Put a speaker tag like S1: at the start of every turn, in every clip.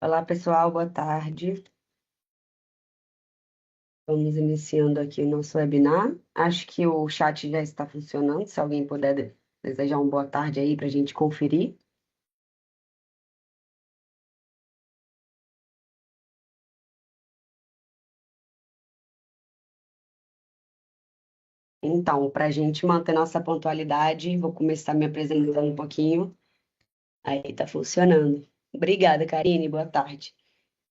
S1: Olá, pessoal, boa tarde. Vamos iniciando aqui o nosso webinar. Acho que o chat já está funcionando. Se alguém puder desejar uma boa tarde aí para a gente conferir. Então, para a gente manter nossa pontualidade, vou começar me apresentando um pouquinho. Aí, está funcionando. Obrigada, Karine, boa tarde.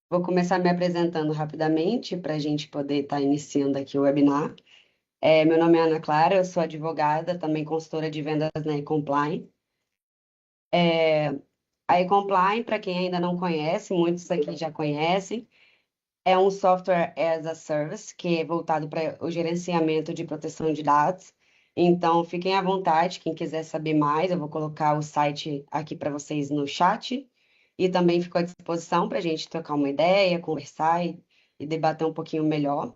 S1: Vou começar me apresentando rapidamente para a gente poder estar iniciando aqui o webinar. Meu nome é Ana Clara, eu sou advogada, também consultora de vendas na Ecompline. A Ecompline, para quem ainda não conhece, muitos aqui já conhecem, é um software as a service que é voltado para o gerenciamento de proteção de dados. Então, fiquem à vontade, quem quiser saber mais, eu vou colocar o site aqui para vocês no chat e também fico à disposição para a gente trocar uma ideia, conversar e debater um pouquinho melhor.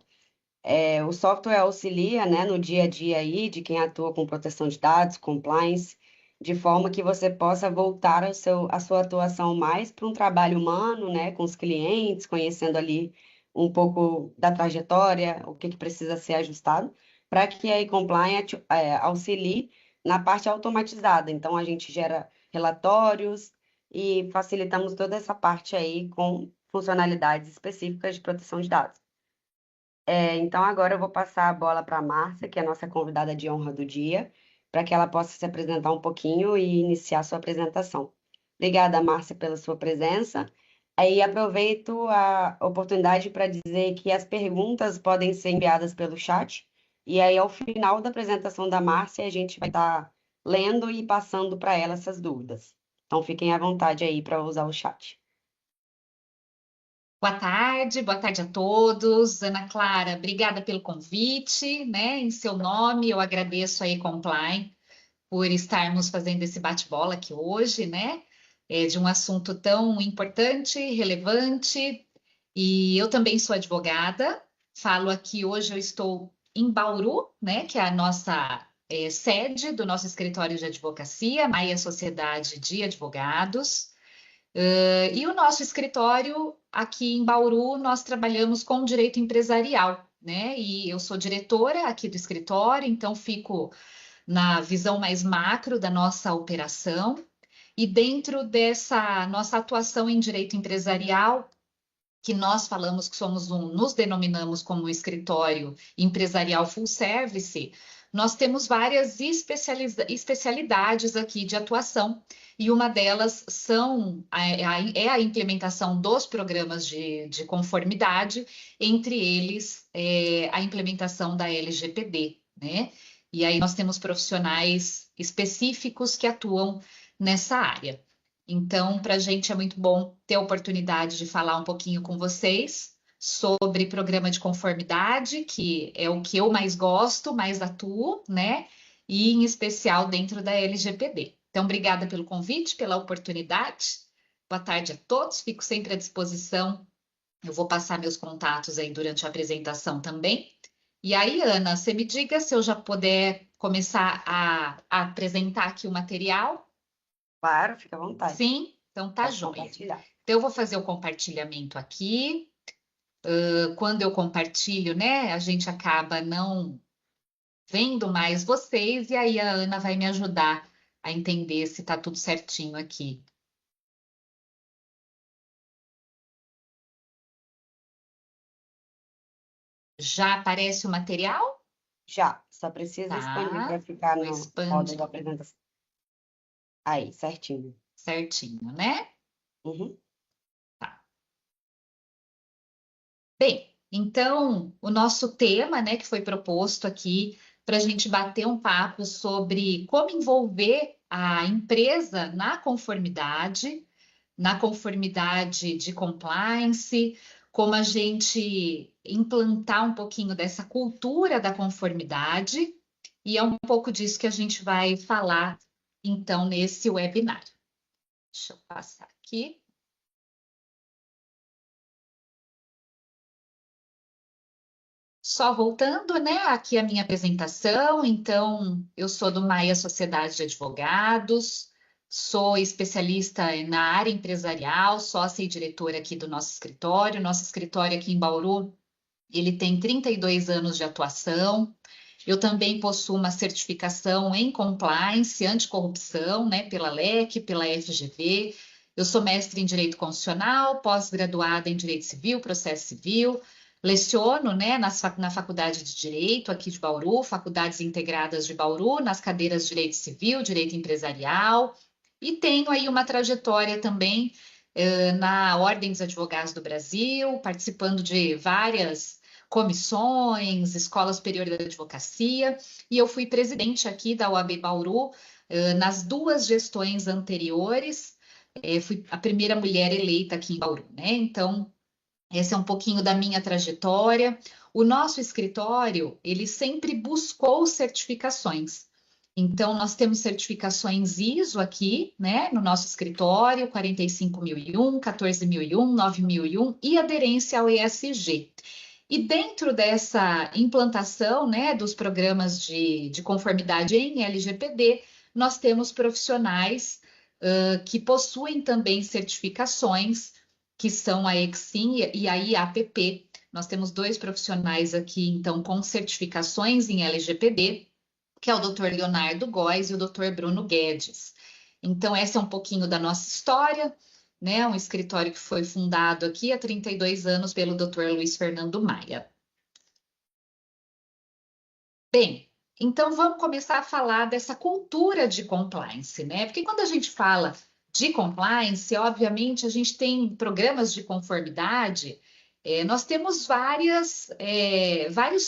S1: O software auxilia, né, no dia a dia aí de quem atua com proteção de dados, compliance, de forma que você possa voltar a sua atuação mais para um trabalho humano, né, com os clientes, conhecendo ali um pouco da trajetória, o que que precisa ser ajustado, para que a e-compliance auxilie na parte automatizada. Então, a gente gera relatórios e facilitamos toda essa parte aí com funcionalidades específicas de proteção de dados. Então, agora eu vou passar a bola para a Márcia, que é a nossa convidada de honra do dia, para que ela possa se apresentar um pouquinho e iniciar sua apresentação. Obrigada, Márcia, pela sua presença. Aí aproveito a oportunidade para dizer que as perguntas podem ser enviadas pelo chat, e aí ao final da apresentação da Márcia, a gente vai estar lendo e passando para ela essas dúvidas. Então, fiquem à vontade aí para usar o chat.
S2: Boa tarde a todos. Ana Clara, obrigada pelo convite, né? Em seu nome, eu agradeço a Ecompline por estarmos fazendo esse bate-bola aqui hoje, né? De um assunto tão importante, relevante. E eu também sou advogada, falo aqui hoje, eu estou em Bauru, né? Que é a nossa sede do nosso escritório de advocacia, Maia Sociedade de Advogados. E o nosso escritório aqui em Bauru, nós trabalhamos com direito empresarial, né? E eu sou diretora aqui do escritório, então fico na visão mais macro da nossa operação. E dentro dessa nossa atuação em direito empresarial, que nós falamos que nos denominamos como um escritório empresarial full service, nós temos várias especialidades aqui de atuação, e uma delas é a implementação dos programas de conformidade, entre eles a implementação da LGPD, né? E aí nós temos profissionais específicos que atuam nessa área. Então, para a gente é muito bom ter a oportunidade de falar um pouquinho com vocês sobre programa de conformidade, que é o que eu mais gosto, mais atuo, né? E em especial dentro da LGPD. Então, obrigada pelo convite, pela oportunidade. Boa tarde a todos, fico sempre à disposição. Eu vou passar meus contatos aí durante a apresentação também. E aí, Ana, você me diga se eu já puder começar a apresentar aqui o material.
S1: Claro, fica à vontade.
S2: Sim, então tá
S1: Pode
S2: joia.
S1: compartilhar.
S2: Então, eu vou fazer o compartilhamento aqui. Quando eu compartilho, né, a gente acaba não vendo mais vocês, e aí a Ana vai me ajudar a entender se tá tudo certinho aqui. Já aparece o material?
S1: Já, só precisa expandir
S2: Tá,
S1: para ficar
S2: vou
S1: no modo
S2: expandir
S1: da apresentação. Aí, certinho.
S2: certinho, né?
S1: Uhum.
S2: Tá. Bem, então, o nosso tema, né, que foi proposto aqui para a gente bater um papo sobre como envolver a empresa na conformidade de compliance, como a gente implantar um pouquinho dessa cultura da conformidade, e é um pouco disso que a gente vai falar, então, nesse webinar. Deixa eu passar aqui. Só voltando, né, aqui a minha apresentação. Então, eu sou do Maia Sociedade de Advogados, sou especialista na área empresarial, sócia e diretora aqui do nosso escritório. Nosso escritório aqui em Bauru, ele tem 32 anos de atuação. Eu também possuo uma certificação em compliance, anticorrupção, né, pela LEC, pela FGV. Eu sou mestre em Direito Constitucional, pós-graduada em Direito Civil, Processo Civil. Leciono, né, na Faculdade de Direito aqui de Bauru, Faculdades Integradas de Bauru, nas cadeiras de Direito Civil, Direito Empresarial. E tenho aí uma trajetória também na Ordem dos Advogados do Brasil, participando de várias comissões, Escola Superior da Advocacia, e eu fui presidente aqui da OAB Bauru nas duas gestões anteriores. Fui a primeira mulher eleita aqui em Bauru, né? Então, esse é um pouquinho da minha trajetória. O nosso escritório, ele sempre buscou certificações. Então, nós temos certificações ISO aqui, né, no nosso escritório, 45001, 14001, 9001 e aderência ao ESG. E dentro dessa implantação, né, dos programas de conformidade em LGPD, nós temos profissionais que possuem também certificações, que são a EXIM e a IAPP. Nós temos dois profissionais aqui, então, com certificações em LGPD, que é o Dr. Leonardo Góes e o Dr. Bruno Guedes. Então, essa é um pouquinho da nossa história, né? Um escritório que foi fundado aqui há 32 anos pelo Dr. Luiz Fernando Maia. Bem, então vamos começar a falar dessa cultura de compliance, né? Porque quando a gente fala de compliance, obviamente a gente tem programas de conformidade, nós temos vários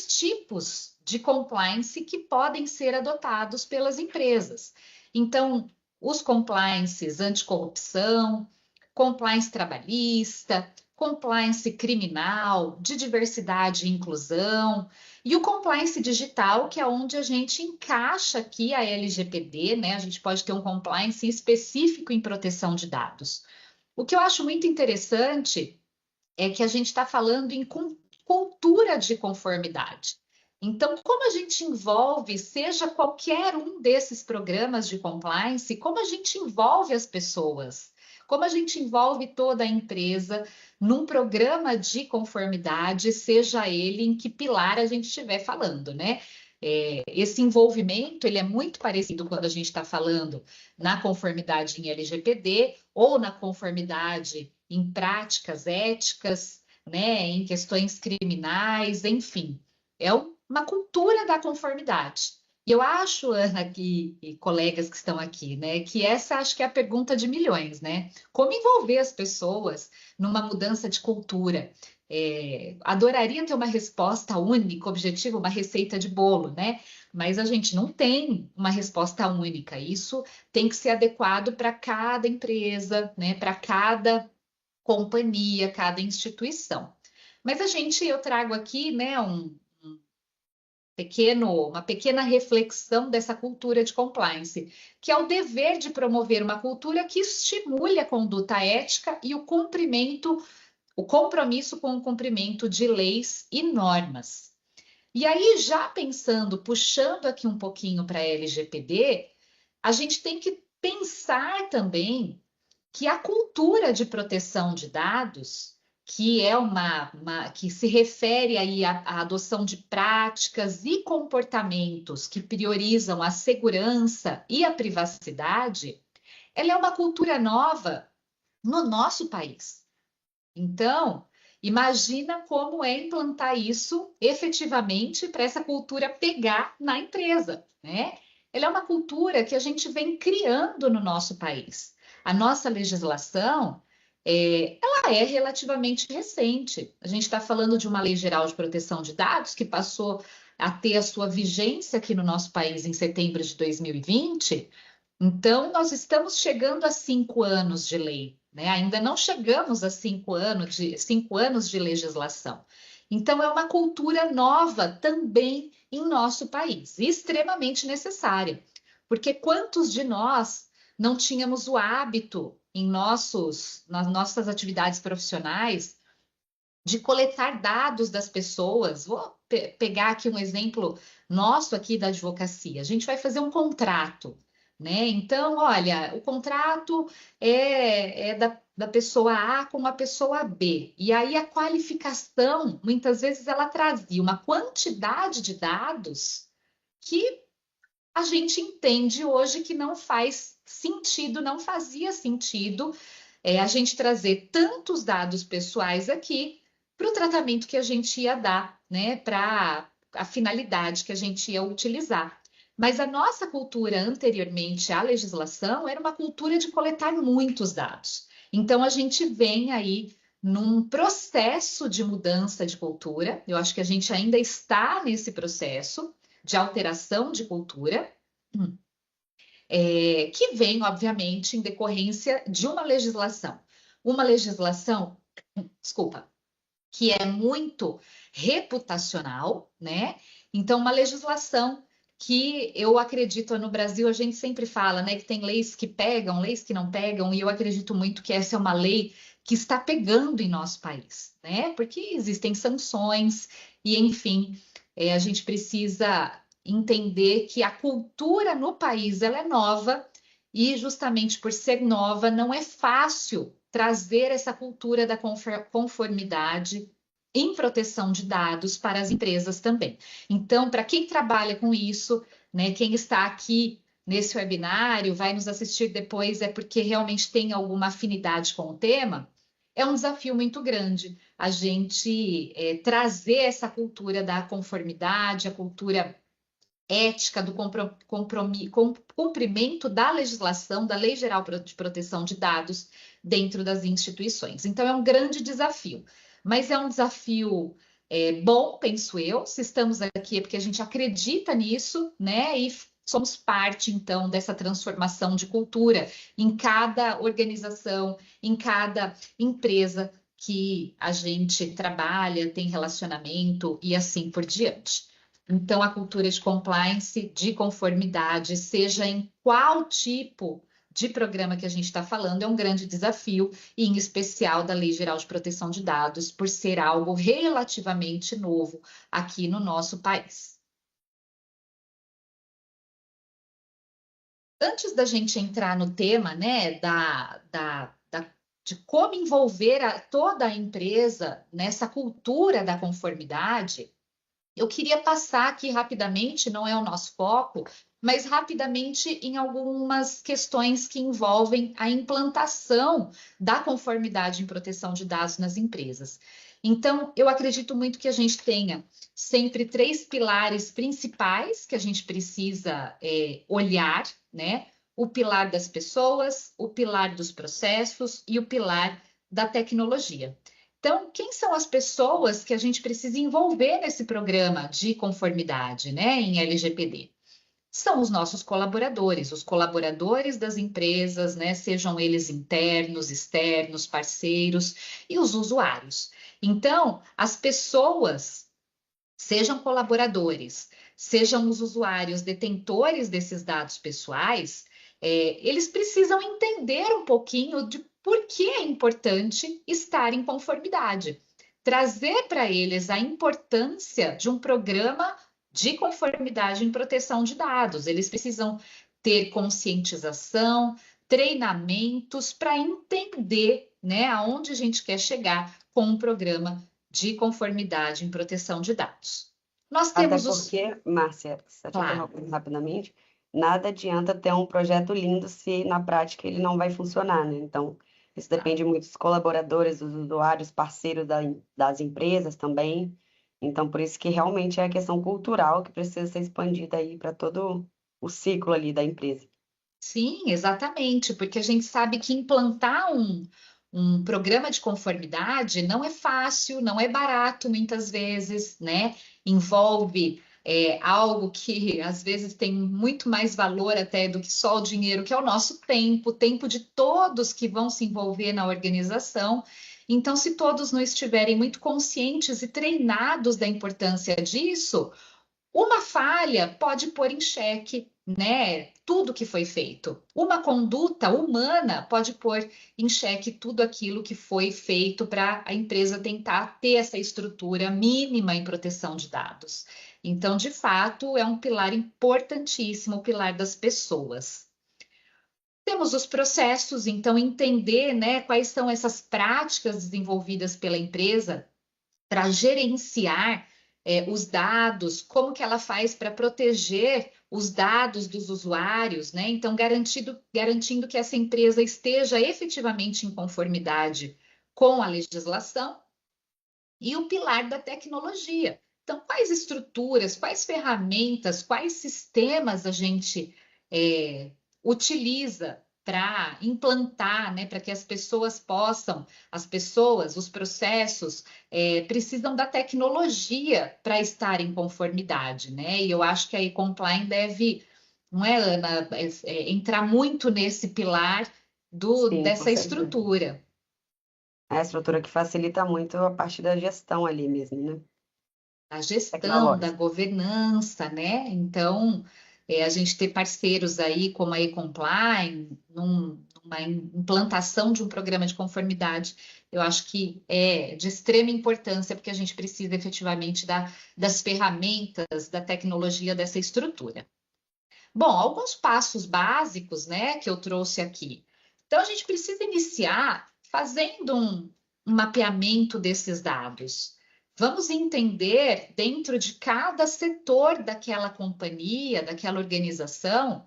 S2: tipos de compliance que podem ser adotados pelas empresas. Então, os compliances anticorrupção, compliance trabalhista, compliance criminal, de diversidade e inclusão, e o compliance digital, que é onde a gente encaixa aqui a LGPD, né? A gente pode ter um compliance específico em proteção de dados. O que eu acho muito interessante é que a gente está falando em cultura de conformidade. Então, como a gente envolve, seja qualquer um desses programas de compliance, como a gente envolve as pessoas, como a gente envolve toda a empresa num programa de conformidade, seja ele em que pilar a gente estiver falando, né? Esse envolvimento ele é muito parecido quando a gente está falando na conformidade em LGPD ou na conformidade em práticas éticas, né, em questões criminais, enfim. É uma cultura da conformidade. E eu acho, Ana, e colegas que estão aqui, né, que essa acho que é a pergunta de milhões, né? Como envolver as pessoas numa mudança de cultura? Adoraria ter uma resposta única, objetiva, uma receita de bolo, né? Mas a gente não tem uma resposta única. Isso tem que ser adequado para cada empresa, né? Para cada companhia, cada instituição. Mas eu trago aqui, né, uma pequena reflexão dessa cultura de compliance, que é o dever de promover uma cultura que estimule a conduta ética e o compromisso com o cumprimento de leis e normas. E aí, já pensando, puxando aqui um pouquinho para a LGPD, a gente tem que pensar também que a cultura de proteção de dados, que é que se refere aí à adoção de práticas e comportamentos que priorizam a segurança e a privacidade, ela é uma cultura nova no nosso país. Então, imagina como é implantar isso efetivamente para essa cultura pegar na empresa, né? Ela é uma cultura que a gente vem criando no nosso país. A nossa legislação, ela é relativamente recente. A gente está falando de uma Lei Geral de Proteção de Dados que passou a ter a sua vigência aqui no nosso país em setembro de 2020. Então, nós estamos chegando a 5 anos de lei, né? Ainda não chegamos a 5 anos de legislação. Então, é uma cultura nova também em nosso país, extremamente necessária, porque quantos de nós não tínhamos o hábito nas nossas atividades profissionais de coletar dados das pessoas? Vou pegar aqui um exemplo nosso aqui da advocacia. A gente vai fazer um contrato. né? Então, olha, o contrato é da pessoa A com a pessoa B. E aí a qualificação, muitas vezes, ela trazia uma quantidade de dados que a gente entende hoje que não faz sentido, não fazia sentido a gente trazer tantos dados pessoais aqui para o tratamento que a gente ia dar, né? Para a finalidade que a gente ia utilizar. Mas a nossa cultura anteriormente à legislação era uma cultura de coletar muitos dados. Então a gente vem aí num processo de mudança de cultura. Eu acho que a gente ainda está nesse processo de alteração de cultura, que vem, obviamente, em decorrência de uma legislação, desculpa, que é muito reputacional, né? Então, uma legislação que eu acredito no Brasil, a gente sempre fala, né, que tem leis que pegam, leis que não pegam, e eu acredito muito que essa é uma lei que está pegando em nosso país, né? Porque existem sanções e, enfim, a gente precisa entender que a cultura no país ela é nova e justamente por ser nova não é fácil trazer essa cultura da conformidade em proteção de dados para as empresas também. Então, para quem trabalha com isso, né, quem está aqui nesse webinário, vai nos assistir depois, é porque realmente tem alguma afinidade com o tema, é um desafio muito grande a gente trazer essa cultura da conformidade, a cultura ética do cumprimento da legislação, da Lei Geral de Proteção de Dados dentro das instituições. Então, é um grande desafio, mas é um desafio bom, penso eu. Se estamos aqui é porque a gente acredita nisso, né? E somos parte, então, dessa transformação de cultura em cada organização, em cada empresa que a gente trabalha, tem relacionamento e assim por diante. Então, a cultura de compliance, de conformidade, seja em qual tipo de programa que a gente está falando, é um grande desafio, e em especial da Lei Geral de Proteção de Dados, por ser algo relativamente novo aqui no nosso país. Antes da gente entrar no tema, né, de como envolver toda a empresa nessa cultura da conformidade, eu queria passar aqui rapidamente, não é o nosso foco, mas rapidamente em algumas questões que envolvem a implantação da conformidade em proteção de dados nas empresas. Então, eu acredito muito que a gente tenha sempre três pilares principais que a gente precisa olhar, né? O pilar das pessoas, o pilar dos processos e o pilar da tecnologia. Então, quem são as pessoas que a gente precisa envolver nesse programa de conformidade, né, em LGPD? São os colaboradores das empresas, né, sejam eles internos, externos, parceiros e os usuários. Então, as pessoas, sejam colaboradores, sejam os usuários detentores desses dados pessoais, eles precisam entender um pouquinho de por que é importante estar em conformidade. Trazer para eles a importância de um programa de conformidade em proteção de dados. Eles precisam ter conscientização, treinamentos para entender, né, aonde a gente quer chegar com um programa de conformidade em proteção de dados. Nós
S1: Até
S2: temos os.
S1: porque, Márcia, só te
S2: Claro,
S1: interrompendo rapidamente, nada adianta ter um projeto lindo se na prática ele não vai funcionar, né? Então, isso
S2: claro.
S1: depende muito dos colaboradores, dos usuários, parceiros das empresas também. Então, por isso que realmente é a questão cultural que precisa ser expandida aí para todo o ciclo ali da empresa.
S2: Sim, exatamente, porque a gente sabe que implantar um programa de conformidade não é fácil, não é barato muitas vezes, né? Envolve algo que às vezes tem muito mais valor até do que só o dinheiro, que é o nosso tempo, o tempo de todos que vão se envolver na organização. Então, se todos não estiverem muito conscientes e treinados da importância disso, uma falha pode pôr em xeque, né, tudo que foi feito. Uma conduta humana pode pôr em xeque tudo aquilo que foi feito para a empresa tentar ter essa estrutura mínima em proteção de dados. Então, de fato, é um pilar importantíssimo, o pilar das pessoas. Temos os processos, então entender, né, quais são essas práticas desenvolvidas pela empresa para gerenciar os dados, como que ela faz para proteger os dados dos usuários, né? Então, garantindo que essa empresa esteja efetivamente em conformidade com a legislação e o pilar da tecnologia. Então, quais estruturas, quais ferramentas, quais sistemas a gente utiliza para implantar, né, para que as pessoas possam, os processos, precisam da tecnologia para estar em conformidade, né? E eu acho que a e-compliance deve, não é, Ana, entrar muito nesse pilar
S1: Sim, com
S2: dessa
S1: certeza.
S2: estrutura.
S1: É a estrutura que facilita muito a parte da gestão ali mesmo, né?
S2: Da gestão, da
S1: Tecnológica.
S2: governança, né? Então, a gente ter parceiros aí como a Ecomply, numa implantação de um programa de conformidade, eu acho que é de extrema importância, porque a gente precisa efetivamente das ferramentas, da tecnologia, dessa estrutura. Bom, alguns passos básicos, né, que eu trouxe aqui. Então, a gente precisa iniciar fazendo um mapeamento desses dados. Vamos entender dentro de cada setor daquela companhia, daquela organização,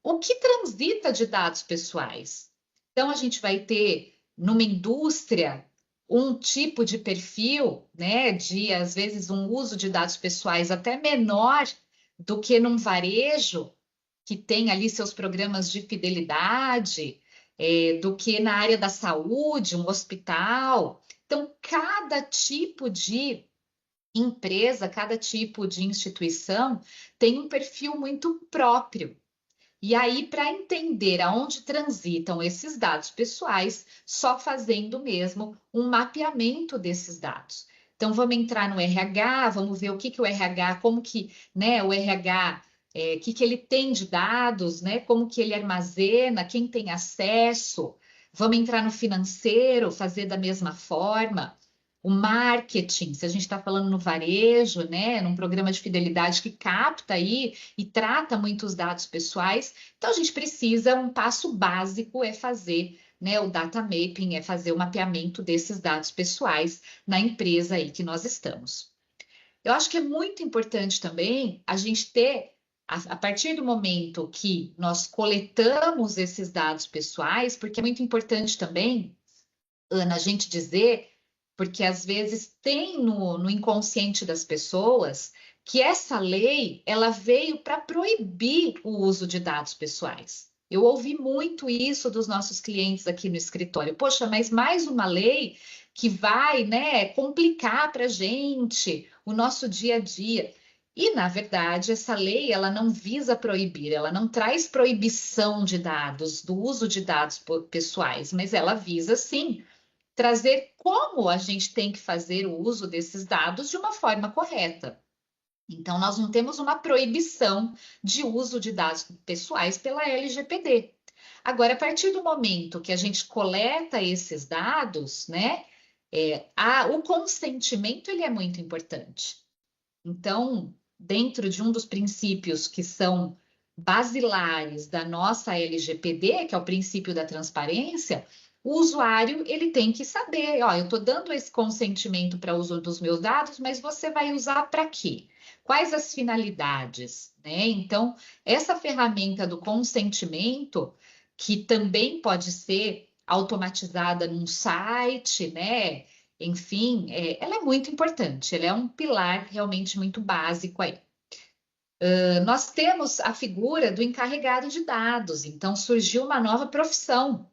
S2: o que transita de dados pessoais. Então, a gente vai ter numa indústria um tipo de perfil, né, de às vezes um uso de dados pessoais até menor do que num varejo que tem ali seus programas de fidelidade, do que na área da saúde, um hospital. Então, cada tipo de empresa, cada tipo de instituição tem um perfil muito próprio. E aí, para entender aonde transitam esses dados pessoais, só fazendo mesmo um mapeamento desses dados. Então, vamos entrar no RH, vamos ver o que o RH, como que, né, o RH, o que ele tem de dados, né, como que ele armazena, quem tem acesso. Vamos entrar no financeiro, fazer da mesma forma. O marketing, se a gente está falando no varejo, né, num programa de fidelidade que capta aí e trata muitos dados pessoais, então a gente precisa, um passo básico é fazer, né, o data mapping, é fazer o mapeamento desses dados pessoais na empresa aí que nós estamos. Eu acho que é muito importante também a gente ter, a partir do momento que nós coletamos esses dados pessoais, porque é muito importante também, Ana, a gente dizer, porque às vezes tem no inconsciente das pessoas que essa lei ela veio para proibir o uso de dados pessoais. Eu ouvi muito isso dos nossos clientes aqui no escritório. Poxa, mas mais uma lei que vai, né, complicar para a gente o nosso dia a dia. E, na verdade, essa lei ela não visa proibir, ela não traz proibição de dados, do uso de dados pessoais, mas ela visa sim trazer como a gente tem que fazer o uso desses dados de uma forma correta. Então, nós não temos uma proibição de uso de dados pessoais pela LGPD. Agora, a partir do momento que a gente coleta esses dados, né, o consentimento ele é muito importante. Então, dentro de um dos princípios que são basilares da nossa LGPD, que é o princípio da transparência, o usuário ele tem que saber, ó, eu estou dando esse consentimento para uso dos meus dados, mas você vai usar para quê? Quais as finalidades, né? Então, essa ferramenta do consentimento, que também pode ser automatizada num site, né? Enfim, ela é muito importante, ela é um pilar realmente muito básico aí. Nós temos a figura do encarregado de dados, então surgiu uma nova profissão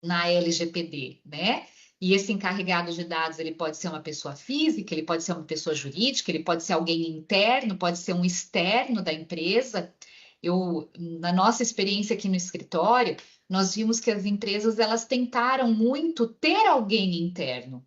S2: na LGPD, né? E esse encarregado de dados, ele pode ser uma pessoa física, ele pode ser uma pessoa jurídica, ele pode ser alguém interno, pode ser um externo da empresa. Na nossa experiência aqui no escritório, nós vimos que as empresas, elas tentaram muito ter alguém interno.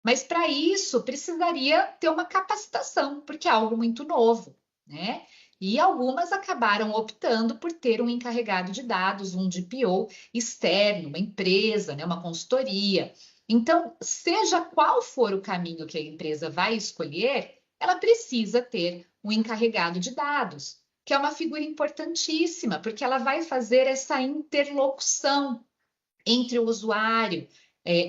S2: Mas para isso precisaria ter uma capacitação, porque é algo muito novo, né? E algumas acabaram optando por ter um encarregado de dados, um DPO externo, uma empresa, né? Uma consultoria. Então, seja qual for o caminho que a empresa vai escolher, ela precisa ter um encarregado de dados. que é uma figura importantíssima, porque ela vai fazer essa interlocução entre o usuário,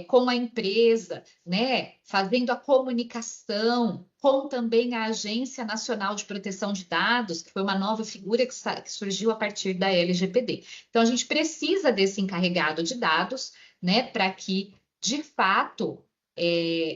S2: com a empresa, né? Fazendo a comunicação com também a Agência Nacional de Proteção de Dados, que foi uma nova figura que surgiu a partir da LGPD. Então, a gente precisa desse encarregado de dados, né? Para que, de fato,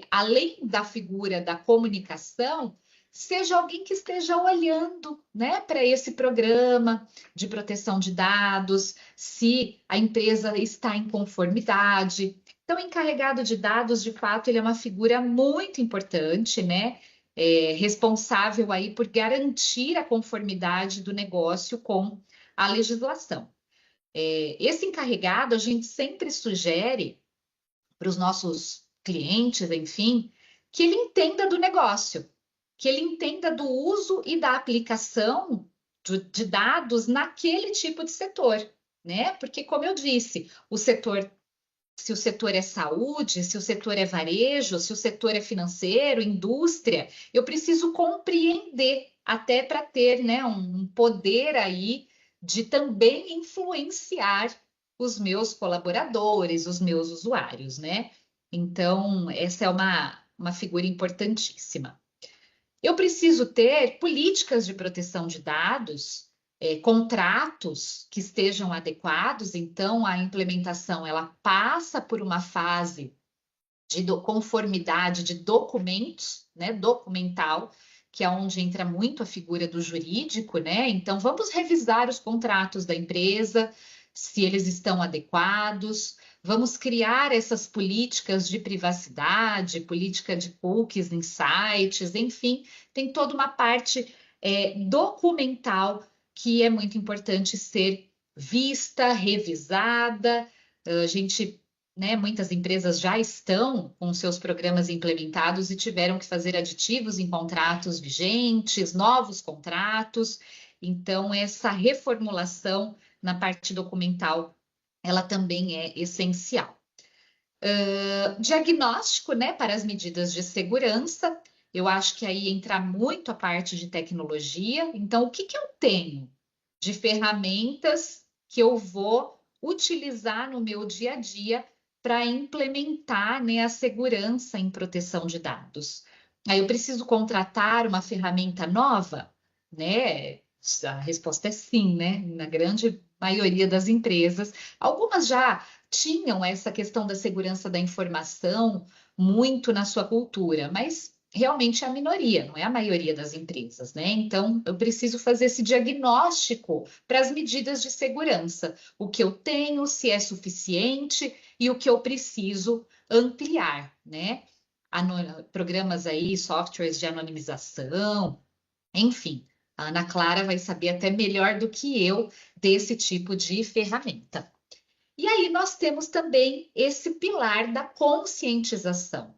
S2: além da figura da comunicação, seja alguém que esteja olhando, né, para esse programa de proteção de dados, se a empresa está em conformidade. Então, o encarregado de dados, de fato, ele é uma figura muito importante, né? Responsável aí por garantir a conformidade do negócio com a legislação. Esse encarregado, a gente sempre sugere para os nossos clientes, enfim, que ele entenda do negócio, que ele entenda do uso e da aplicação de dados naquele tipo de setor, né? Porque, como eu disse, se o setor é saúde, se o setor é varejo, se o setor é financeiro, indústria, eu preciso compreender até para ter, né, um poder aí de também influenciar os meus colaboradores, os meus usuários, né? Então, essa é uma figura importantíssima. Eu preciso ter políticas de proteção de dados, contratos que estejam adequados, então a implementação ela passa por uma fase de conformidade de documentos, né, documental, que é onde entra muito a figura do jurídico, né? Então vamos revisar os contratos da empresa, se eles estão adequados. Vamos criar essas políticas de privacidade, política de cookies em sites, enfim, tem toda uma parte documental que é muito importante ser vista, revisada. A gente, né, muitas empresas já estão com seus programas implementados e tiveram que fazer aditivos em contratos vigentes, novos contratos. Então, essa reformulação na parte documental ela também é essencial. Diagnóstico, né, para as medidas de segurança, eu acho que aí entra muito a parte de tecnologia. Então, o que que eu tenho de ferramentas que eu vou utilizar no meu dia a dia para implementar, né, a segurança em proteção de dados? Aí eu preciso contratar uma ferramenta nova, né? A resposta é sim, né? Na grande maioria das empresas. Algumas já tinham essa questão da segurança da informação muito na sua cultura, mas realmente é a minoria, não é a maioria das empresas, né? Então, eu preciso fazer esse diagnóstico para as medidas de segurança, o que eu tenho, se é suficiente e o que eu preciso ampliar, né? Programas aí, softwares de anonimização, enfim. A Ana Clara vai saber até melhor do que eu desse tipo de ferramenta. E aí nós temos também esse pilar da conscientização,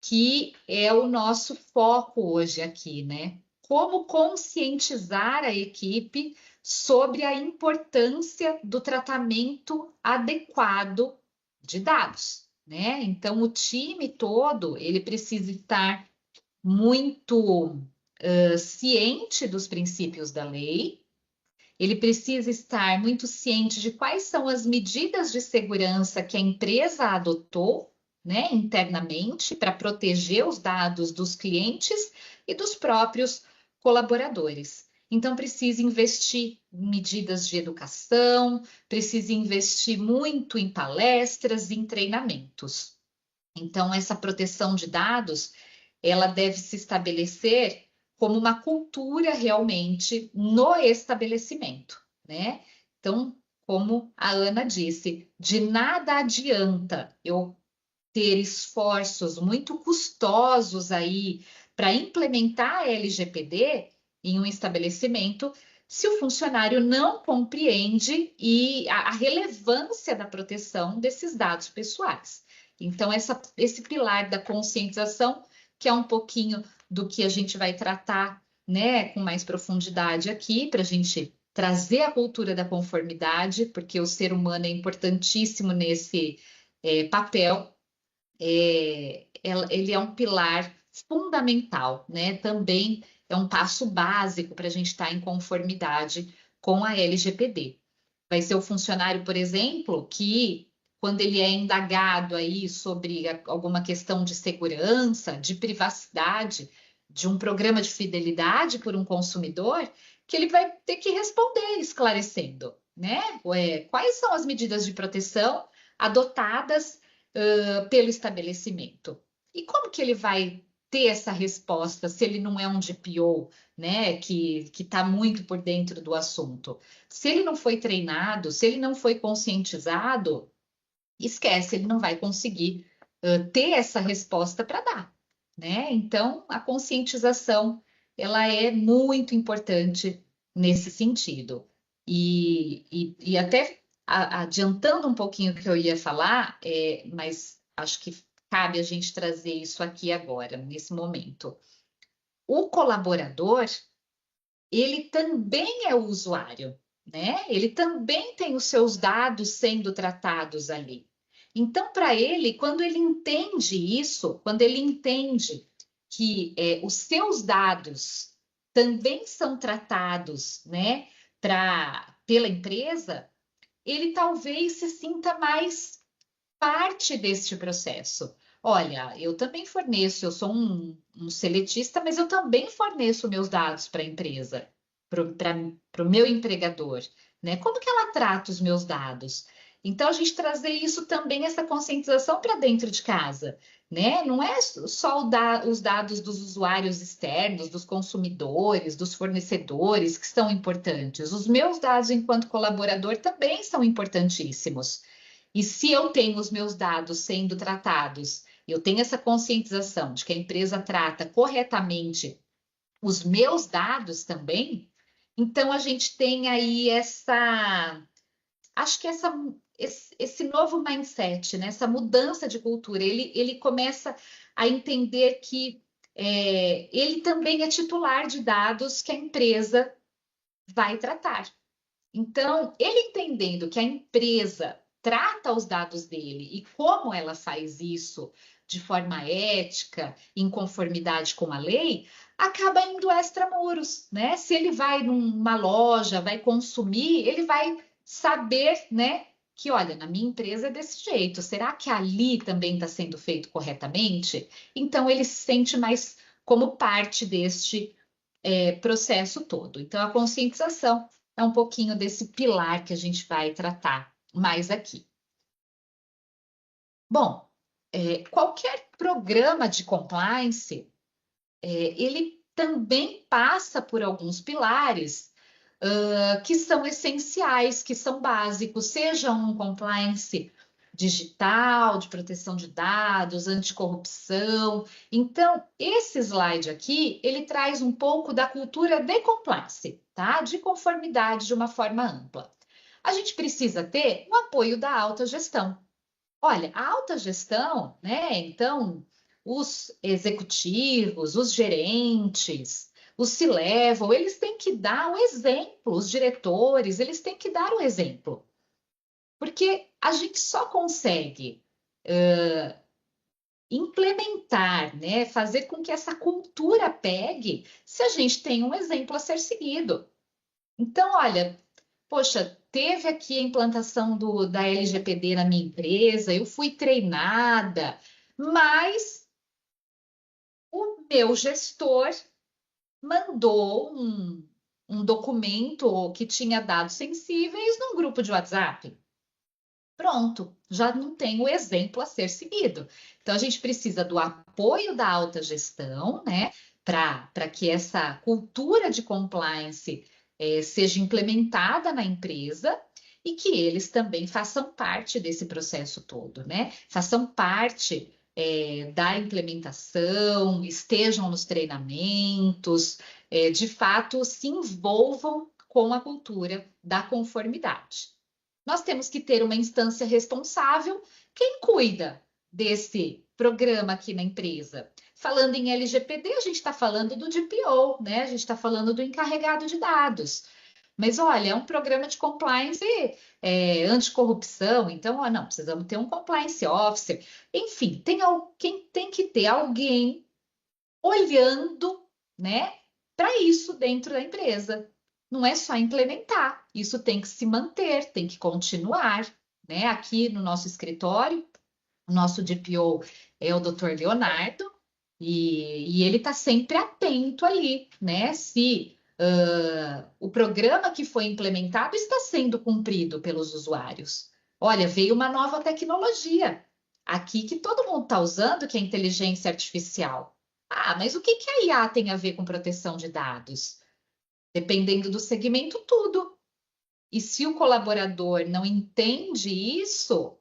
S2: que é o nosso foco hoje aqui, né? Como conscientizar a equipe sobre a importância do tratamento adequado de dados, né? Então, o time todo, ele precisa estar muito ciente dos princípios da lei, ele precisa estar muito ciente de quais são as medidas de segurança que a empresa adotou, né, internamente para proteger os dados dos clientes e dos próprios colaboradores. Então, precisa investir em medidas de educação, precisa investir muito em palestras, em treinamentos. Então, essa proteção de dados, ela deve se estabelecer como uma cultura realmente no estabelecimento, né? Então, como a Ana disse, de nada adianta eu ter esforços muito custosos aí para implementar a LGPD em um estabelecimento se o funcionário não compreende a relevância da proteção desses dados pessoais. Então, esse pilar da conscientização, que é um pouquinho do que a gente vai tratar, né, com mais profundidade aqui, para a gente trazer a cultura da conformidade, porque o ser humano é importantíssimo nesse papel. Ele é um pilar fundamental, né? Também é é um passo básico para a gente estar em conformidade com a LGPD. Vai ser o funcionário, por exemplo, que quando ele é indagado aí sobre alguma questão de segurança, de privacidade, de um programa de fidelidade por um consumidor, que ele vai ter que responder esclarecendo, né? Quais são as medidas de proteção adotadas pelo estabelecimento? E como que ele vai ter essa resposta se ele não é um DPO, né? Que está muito por dentro do assunto? Se ele não foi treinado, se ele não foi conscientizado, esquece, ele não vai conseguir ter essa resposta para dar, né? Então, a conscientização, ela é muito importante nesse sentido. E até adiantando um pouquinho o que eu ia falar, mas acho que cabe a gente trazer isso aqui agora, nesse momento. O colaborador, ele também é o usuário, né? Ele também tem os seus dados sendo tratados ali. Então, para ele, quando ele entende isso, quando ele entende que os seus dados também são tratados, né, pela empresa, ele talvez se sinta mais parte deste processo. Olha, eu também forneço, eu sou um seletista, mas eu também forneço meus dados para a empresa, para o meu empregador, né? Como que ela trata os meus dados? Então, a gente trazer isso também, essa conscientização para dentro de casa, né? Não é só os dados dos usuários externos, dos consumidores, dos fornecedores que são importantes. Os meus dados enquanto colaborador também são importantíssimos. E se eu tenho os meus dados sendo tratados, eu tenho essa conscientização de que a empresa trata corretamente os meus dados também, então a gente tem aí acho que esse novo mindset, né? Essa mudança de cultura, ele começa a entender que ele também é titular de dados que a empresa vai tratar. Então, ele entendendo que a empresa trata os dados dele e como ela faz isso de forma ética, em conformidade com a lei, acaba indo extramuros, né? Se ele vai numa loja, vai consumir, ele vai saber, né? Que olha, na minha empresa é desse jeito. Será que ali também está sendo feito corretamente? Então ele se sente mais como parte deste processo todo. Então, a conscientização é um pouquinho desse pilar que a gente vai tratar mais aqui. Bom, qualquer programa de compliance, ele também passa por alguns pilares que são essenciais, que são básicos, seja um compliance digital, de proteção de dados, anticorrupção. Então, esse slide aqui, ele traz um pouco da cultura de compliance, tá? De conformidade de uma forma ampla. A gente precisa ter o apoio da alta gestão. Olha, a alta gestão, né? Então, os executivos, os gerentes, os C-level, eles têm que dar o exemplo, os diretores, eles têm que dar o exemplo. Porque a gente só consegue implementar, né? Fazer com que essa cultura pegue se a gente tem um exemplo a ser seguido. Então, olha, poxa, teve aqui a implantação da LGPD na minha empresa, eu fui treinada, mas o meu gestor mandou um documento que tinha dados sensíveis num grupo de WhatsApp. Pronto, já não tem o exemplo a ser seguido. Então, a gente precisa do apoio da alta gestão, né, para que essa cultura de compliance seja implementada na empresa e que eles também façam parte desse processo todo, né? Façam parte da implementação, estejam nos treinamentos, de fato se envolvam com a cultura da conformidade. Nós temos que ter uma instância responsável. Quem cuida desse programa aqui na empresa? Falando em LGPD, a gente está falando do DPO, né? A gente está falando do encarregado de dados. Mas olha, é um programa de compliance anticorrupção, então, não, precisamos ter um compliance officer. Enfim, quem tem que ter alguém olhando, né? para isso dentro da empresa. Não é só implementar, isso tem que se manter, tem que continuar, né? Aqui no nosso escritório, o nosso DPO é o Dr. Leonardo, e ele está sempre atento ali, né? Se o programa que foi implementado está sendo cumprido pelos usuários. Olha, veio uma nova tecnologia aqui que todo mundo está usando, que é a inteligência artificial. Ah, mas o que que a IA tem a ver com proteção de dados? Dependendo do segmento, tudo. E se o colaborador não entende isso,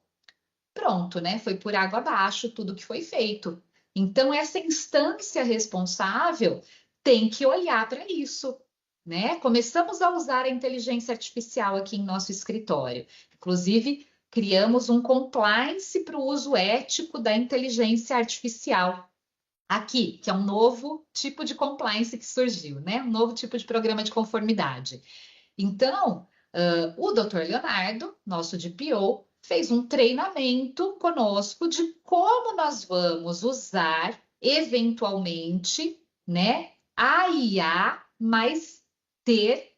S2: pronto, né? Foi por água abaixo tudo que foi feito. Então, essa instância responsável tem que olhar para isso, né? Começamos a usar a inteligência artificial aqui em nosso escritório. Inclusive, criamos um compliance para o uso ético da inteligência artificial aqui, que é um novo tipo de compliance que surgiu, né? Um novo tipo de programa de conformidade. Então, o Dr. Leonardo, nosso DPO, fez um treinamento conosco de como nós vamos usar, eventualmente, né, a IA, mas ter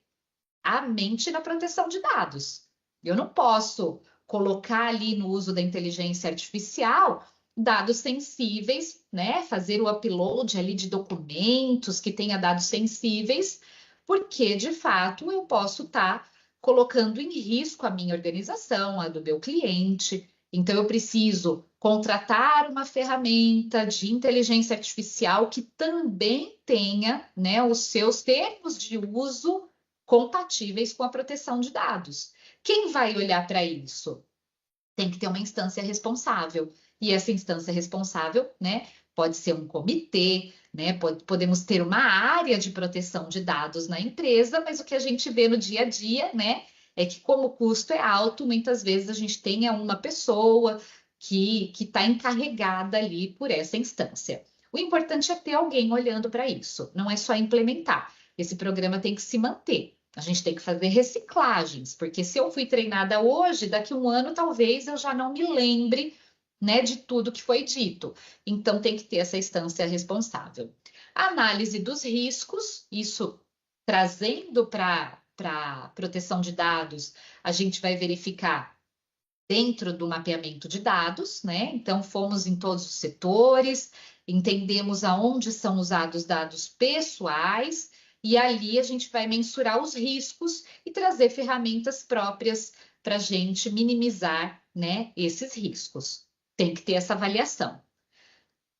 S2: a mente na proteção de dados. Eu não posso colocar ali no uso da inteligência artificial dados sensíveis, né? Fazer o upload ali de documentos que tenha dados sensíveis, porque de fato eu posso estar colocando em risco a minha organização, a do meu cliente. Então eu preciso contratar uma ferramenta de inteligência artificial que também tenha, né, os seus termos de uso compatíveis com a proteção de dados. Quem vai olhar para isso? Tem que ter uma instância responsável. E essa instância responsável, né, pode ser um comitê, né, podemos ter uma área de proteção de dados na empresa, mas o que a gente vê no dia a dia, né, é que como o custo é alto, muitas vezes a gente tenha uma pessoa que está encarregada ali por essa instância. O importante é ter alguém olhando para isso, não é só implementar. Esse programa tem que se manter. A gente tem que fazer reciclagens, porque se eu fui treinada hoje, daqui a um ano talvez eu já não me lembre, né, de tudo que foi dito. Então tem que ter essa instância responsável. A análise dos riscos, isso trazendo para proteção de dados, a gente vai verificar dentro do mapeamento de dados, né? Então fomos em todos os setores, entendemos aonde são usados dados pessoais e ali a gente vai mensurar os riscos e trazer ferramentas próprias para a gente minimizar, né, esses riscos. Tem que ter essa avaliação.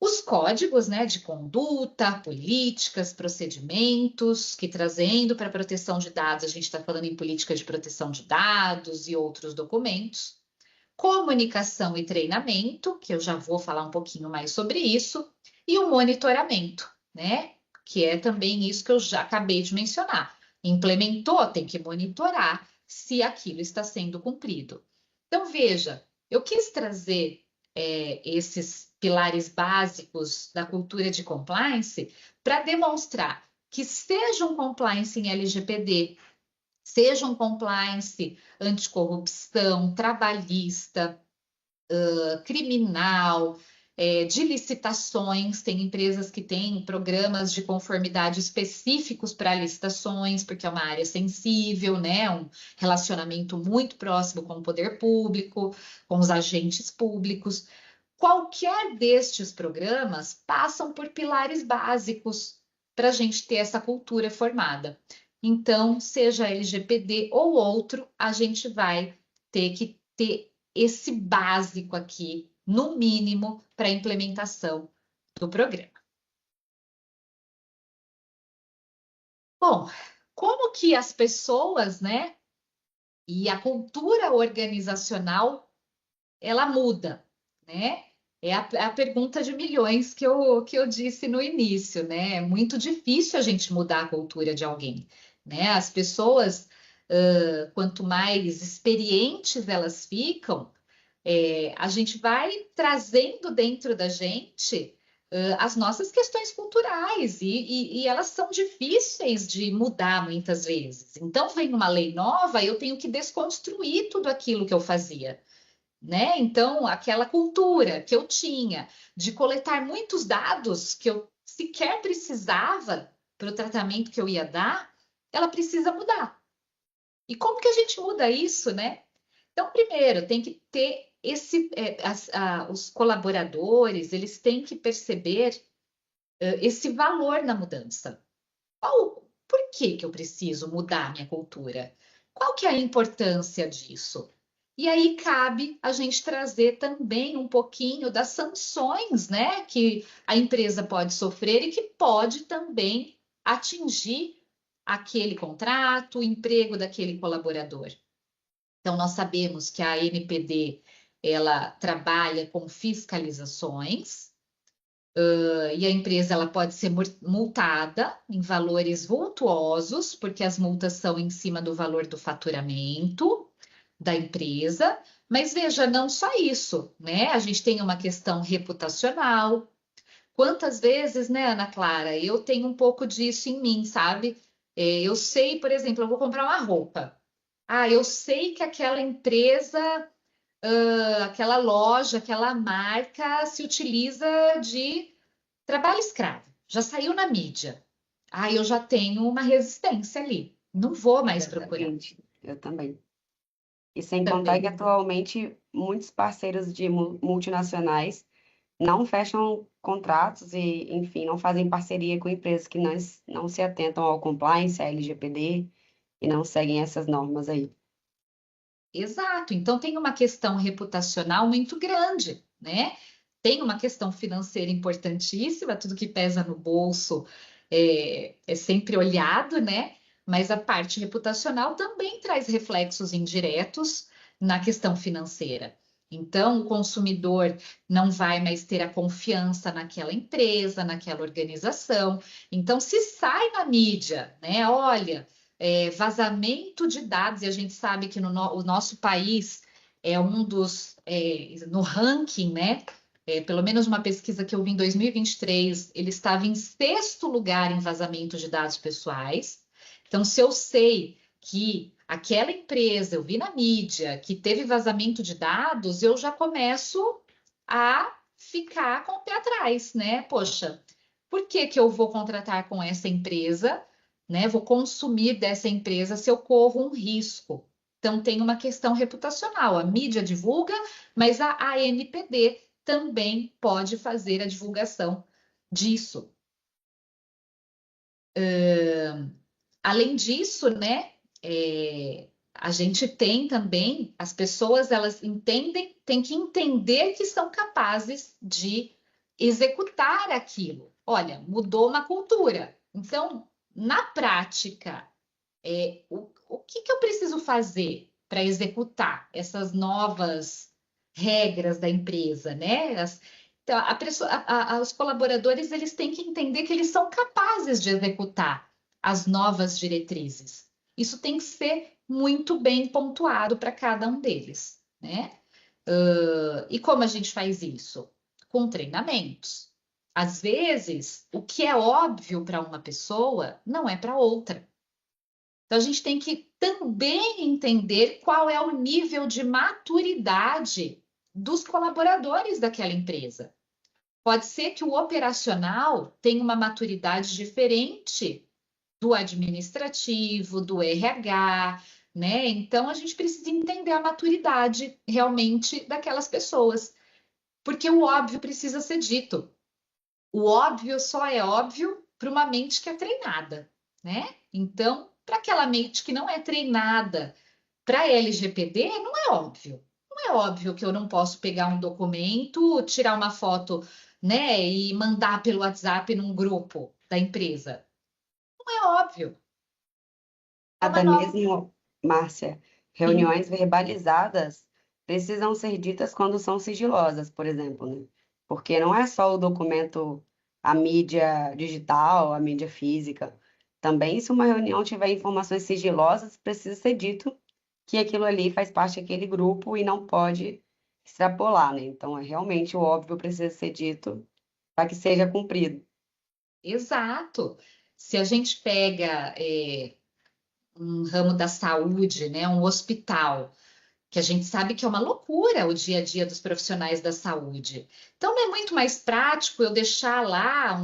S2: Os códigos, né, de conduta, políticas, procedimentos, que trazendo para a proteção de dados, a gente está falando em política de proteção de dados e outros documentos. Comunicação e treinamento, que eu já vou falar um pouquinho mais sobre isso, e o monitoramento, né? Que é também isso que eu já acabei de mencionar. Implementou, tem que monitorar se aquilo está sendo cumprido. Então, veja, eu quis trazer esses pilares básicos da cultura de compliance para demonstrar que seja um compliance em LGPD, seja um compliance anticorrupção, trabalhista, criminal, de licitações. Tem empresas que têm programas de conformidade específicos para licitações, porque é uma área sensível, né? Um relacionamento muito próximo com o poder público, com os agentes públicos. Qualquer destes programas passam por pilares básicos para a gente ter essa cultura formada. Então, seja LGPD ou outro, a gente vai ter que ter esse básico aqui, no mínimo, para a implementação do programa. Bom, como que as pessoas, né, e a cultura organizacional, ela muda, né? É a pergunta de milhões que eu disse no início, né? É muito difícil a gente mudar a cultura de alguém, né? As pessoas, quanto mais experientes elas ficam, a gente vai trazendo dentro da gente as nossas questões culturais e elas são difíceis de mudar muitas vezes. Então, vem uma lei nova, eu tenho que desconstruir tudo aquilo que eu fazia, né? Então, aquela cultura que eu tinha de coletar muitos dados que eu sequer precisava, para o tratamento que eu ia dar, ela precisa mudar. E como que a gente muda isso, né? Então, primeiro, tem que ter os colaboradores, eles têm que perceber esse valor na mudança. Por que que eu preciso mudar minha cultura? Qual que é a importância disso? E aí cabe a gente trazer também um pouquinho das sanções, né, que a empresa pode sofrer e que pode também atingir aquele contrato, o emprego daquele colaborador. Então, nós sabemos que a ANPD, ela trabalha com fiscalizações, e a empresa ela pode ser multada em valores vultuosos, porque as multas são em cima do valor do faturamento da empresa. Mas veja, não só isso, né? A gente tem uma questão reputacional. Quantas vezes, né, Ana Clara, eu tenho um pouco disso em mim, sabe? Eu sei, por exemplo, eu vou comprar uma roupa. Ah, eu sei que aquela empresa, aquela loja, aquela marca se utiliza de trabalho escravo. Já saiu na mídia. Ah, eu já tenho uma resistência ali. Não vou mais procurar
S1: Exatamente. Eu também. E sem contar que
S2: também.
S1: atualmente muitos parceiros de multinacionais não fecham contratos e, enfim, não fazem parceria com empresas que não se atentam ao compliance, à LGPD e não seguem essas normas aí.
S2: Exato. Então tem uma questão reputacional muito grande, né? Tem uma questão financeira importantíssima, tudo que pesa no bolso é sempre olhado, né? Mas a parte reputacional também traz reflexos indiretos na questão financeira. Então, o consumidor não vai mais ter a confiança naquela empresa, naquela organização. Então, se sai na mídia, né? Olha, vazamento de dados, e a gente sabe que o nosso país é um dos, no ranking, né? Pelo menos uma pesquisa que eu vi em 2023, ele estava em sexto lugar em vazamento de dados pessoais. Então, se eu sei que aquela empresa, eu vi na mídia, que teve vazamento de dados, eu já começo a ficar com o pé atrás, né? Poxa, por que que eu vou contratar com essa empresa, né? Vou consumir dessa empresa se eu corro um risco. Então, tem uma questão reputacional. A mídia divulga, mas a ANPD também pode fazer a divulgação disso. Além disso, né, a gente tem também, as pessoas, elas entendem, têm que entender que são capazes de executar aquilo. Olha, mudou uma cultura. Então, na prática, o que que eu preciso fazer para executar essas novas regras da empresa, né? Então, os colaboradores eles têm que entender que eles são capazes de executar as novas diretrizes. Isso tem que ser muito bem pontuado para cada um deles, né? E como a gente faz isso? Com treinamentos. Às vezes, o que é óbvio para uma pessoa não é para outra. Então, a gente tem que também entender qual é o nível de maturidade dos colaboradores daquela empresa. Pode ser que o operacional tenha uma maturidade diferente do administrativo, do RH, né? Então, a gente precisa entender a maturidade realmente daquelas pessoas, porque o óbvio precisa ser dito. O óbvio só é óbvio para uma mente que é treinada, né? Então, para aquela mente que não é treinada para LGPD, não é óbvio. Não é óbvio que eu não posso pegar um documento, tirar uma foto, né, e mandar pelo WhatsApp num grupo da empresa. Não é óbvio. É uma
S1: Até
S2: nova.
S1: mesmo, Márcia,
S2: Sim,
S1: reuniões verbalizadas precisam ser ditas quando são sigilosas, por exemplo, né? Porque não é só o documento, a mídia digital, a mídia física. Também, se uma reunião tiver informações sigilosas, precisa ser dito que aquilo ali faz parte daquele grupo e não pode extrapolar, né? Então, realmente o óbvio precisa ser dito para que seja cumprido.
S2: exato. Se a gente pega um ramo da saúde, né, um hospital. que a gente sabe que é uma loucura o dia a dia dos profissionais da saúde. Então, não é muito mais prático eu deixar lá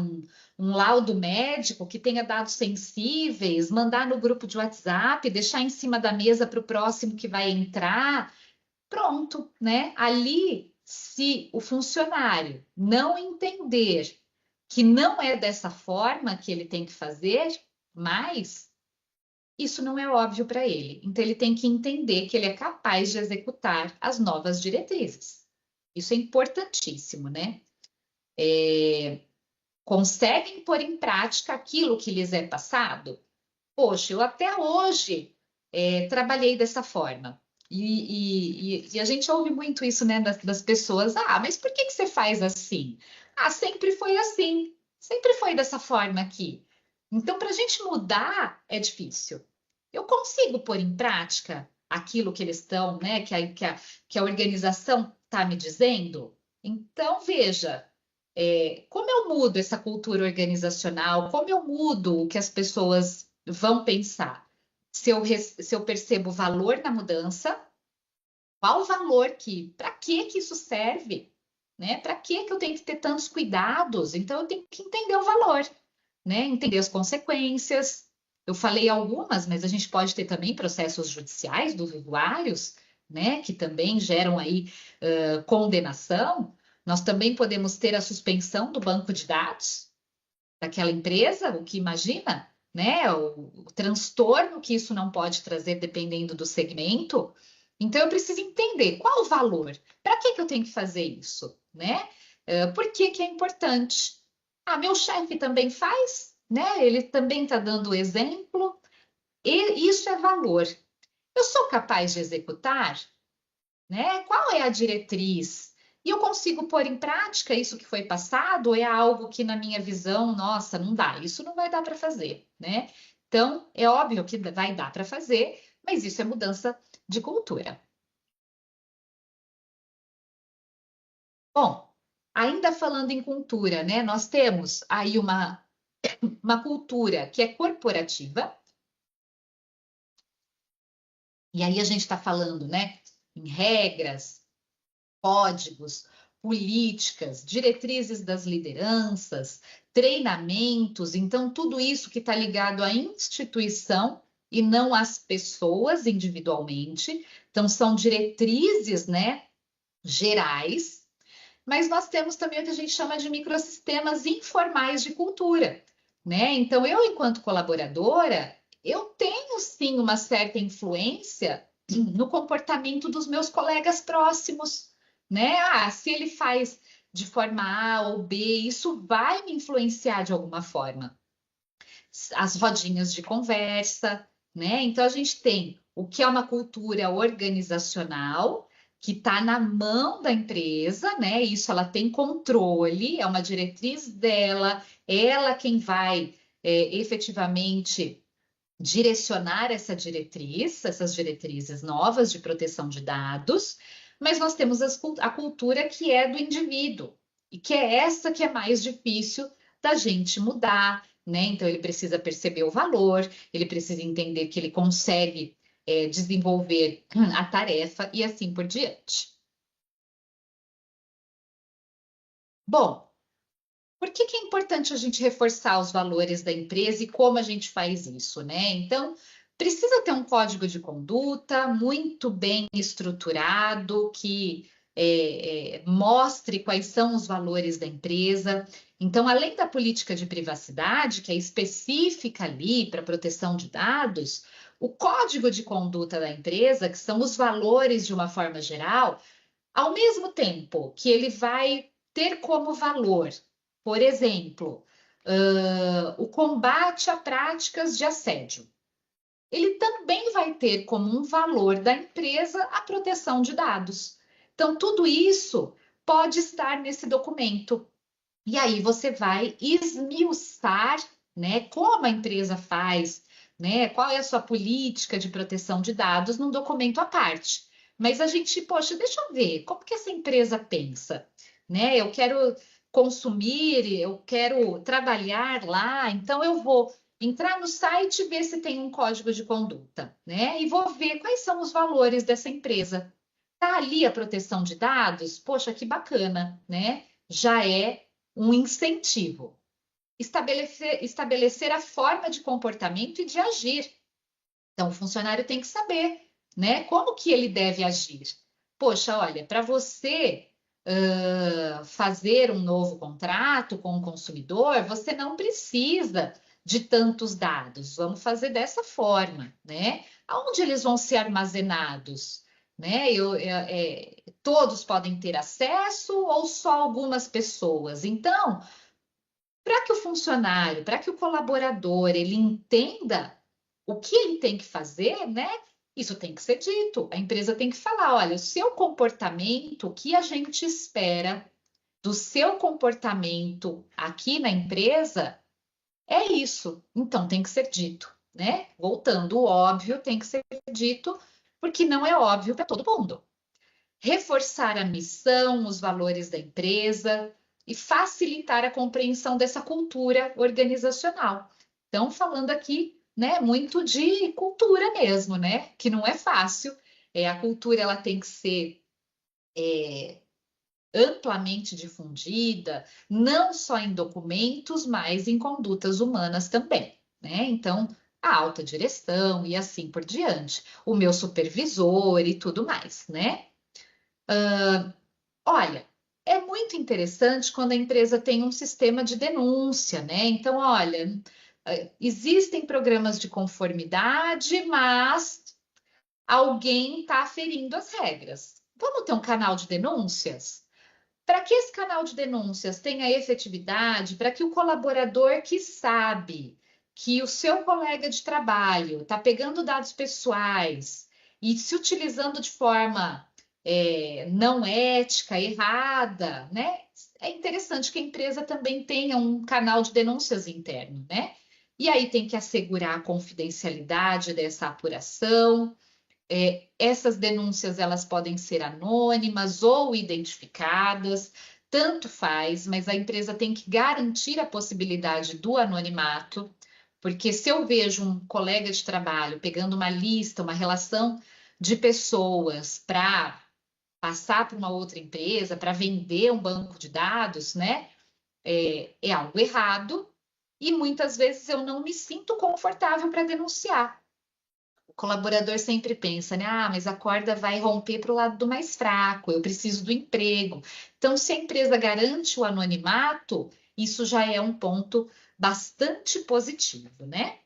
S2: um laudo médico que tenha dados sensíveis, mandar no grupo de WhatsApp, deixar em cima da mesa para o próximo que vai entrar. Pronto, né? Ali, se o funcionário não entender que não é dessa forma que ele tem que fazer, mas isso não é óbvio para ele. Então, ele tem que entender que ele é capaz de executar as novas diretrizes. Isso é importantíssimo, né? Conseguem pôr em prática aquilo que lhes é passado? Poxa, eu até hoje trabalhei dessa forma. E a gente ouve muito isso, né, das pessoas. Ah, mas por que você faz assim? Ah, sempre foi assim. Sempre foi dessa forma aqui. Então, para a gente mudar é difícil. Eu consigo pôr em prática aquilo que eles estão, né, que a organização está me dizendo? Então, veja, como eu mudo essa cultura organizacional, como eu mudo o que as pessoas vão pensar? Se eu percebo valor na mudança, qual o valor para que isso serve? Né? Para que eu tenho que ter tantos cuidados? Então, eu tenho que entender o valor, né? Entender as consequências. Eu falei algumas, mas a gente pode ter também processos judiciais dos usuários, né? Que também geram aí condenação. Nós também podemos ter a suspensão do banco de dados daquela empresa, o que imagina, né? O transtorno que isso não pode trazer dependendo do segmento. Então, eu preciso entender qual o valor, para que eu tenho que fazer isso, né? Por que que é importante? Ah, meu chefe também faz, né? Ele também está dando exemplo, e isso é valor. Eu sou capaz de executar, né? Qual é a diretriz? E eu consigo pôr em prática isso que foi passado, ou é algo que, na minha visão, nossa, não dá, isso não vai dar para fazer, né? Então, é óbvio que vai dar para fazer, mas isso é mudança de cultura. Bom, ainda falando em cultura, né? Nós temos aí uma cultura que é corporativa, e aí a gente está falando, né, em regras, códigos, políticas, diretrizes das lideranças, treinamentos, então tudo isso que está ligado à instituição e não às pessoas individualmente. Então são diretrizes, né, gerais, mas nós temos também o que a gente chama de microsistemas informais de cultura, né? Então eu, enquanto colaboradora, eu tenho sim uma certa influência no comportamento dos meus colegas próximos, né? Ah, se ele faz de forma A ou B, isso vai me influenciar de alguma forma. As rodinhas de conversa, né? Então a gente tem o que é uma cultura organizacional que está na mão da empresa, né? Isso ela tem controle, é uma diretriz dela, ela quem vai efetivamente direcionar essa diretriz, essas diretrizes novas de proteção de dados, mas nós temos a cultura que é do indivíduo, e que é essa que é mais difícil da gente mudar, né? Então ele precisa perceber o valor, ele precisa entender que ele consegue desenvolver a tarefa e assim por diante. Bom, por que que é importante a gente reforçar os valores da empresa e como a gente faz isso, né? Então, precisa ter um código de conduta muito bem estruturado, que mostre quais são os valores da empresa. Então, além da política de privacidade, que é específica ali para proteção de dados, o código de conduta da empresa, que são os valores de uma forma geral, ao mesmo tempo que ele vai ter como valor, por exemplo, o combate a práticas de assédio. Ele também vai ter como um valor da empresa a proteção de dados. Então, tudo isso pode estar nesse documento. E aí você vai esmiuçar, né, como a empresa faz, né, qual é a sua política de proteção de dados num documento à parte. Mas a gente, poxa, deixa eu ver, como que essa empresa pensa, né? Eu quero consumir, eu quero trabalhar lá, então eu vou entrar no site e ver se tem um código de conduta, né? E vou ver quais são os valores dessa empresa. Tá ali a proteção de dados? Poxa, que bacana, né? Já é um incentivo. Estabelecer a forma de comportamento e de agir. Então, o funcionário tem que saber, né? Como que ele deve agir. Poxa, olha, para você fazer um novo contrato com o consumidor, você não precisa de tantos dados. Vamos fazer dessa forma, né? Aonde eles vão ser armazenados? Né? Todos podem ter acesso ou só algumas pessoas? Então, para que o funcionário, para que o colaborador, ele entenda o que ele tem que fazer, né? Isso tem que ser dito. A empresa tem que falar: olha, o seu comportamento, o que a gente espera do seu comportamento aqui na empresa é isso. Então tem que ser dito, né? Voltando, o óbvio tem que ser dito, porque não é óbvio para todo mundo. Reforçar a missão, os valores da empresa e facilitar a compreensão dessa cultura organizacional. Então, falando aqui, né, muito de cultura mesmo, né? Que não é fácil. A cultura ela tem que ser amplamente difundida, não só em documentos, mas em condutas humanas também, né? Então, a alta direção e assim por diante, o meu supervisor e tudo mais, né? Olha, é muito interessante quando a empresa tem um sistema de denúncia, né? Então, olha, existem programas de conformidade, mas alguém está ferindo as regras. Vamos ter um canal de denúncias? Para que esse canal de denúncias tenha efetividade, para que o colaborador que sabe que o seu colega de trabalho está pegando dados pessoais e se utilizando de forma não ética, errada, né? É interessante que a empresa também tenha um canal de denúncias interno, né? E aí tem que assegurar a confidencialidade dessa apuração. Essas denúncias elas podem ser anônimas ou identificadas, tanto faz, mas a empresa tem que garantir a possibilidade do anonimato, porque se eu vejo um colega de trabalho pegando uma lista, uma relação de pessoas para passar para uma outra empresa, para vender um banco de dados, né? É algo errado e muitas vezes eu não me sinto confortável para denunciar. O colaborador sempre pensa, né? Ah, mas a corda vai romper para o lado do mais fraco, eu preciso do emprego. Então, se a empresa garante o anonimato, isso já é um ponto bastante positivo, né?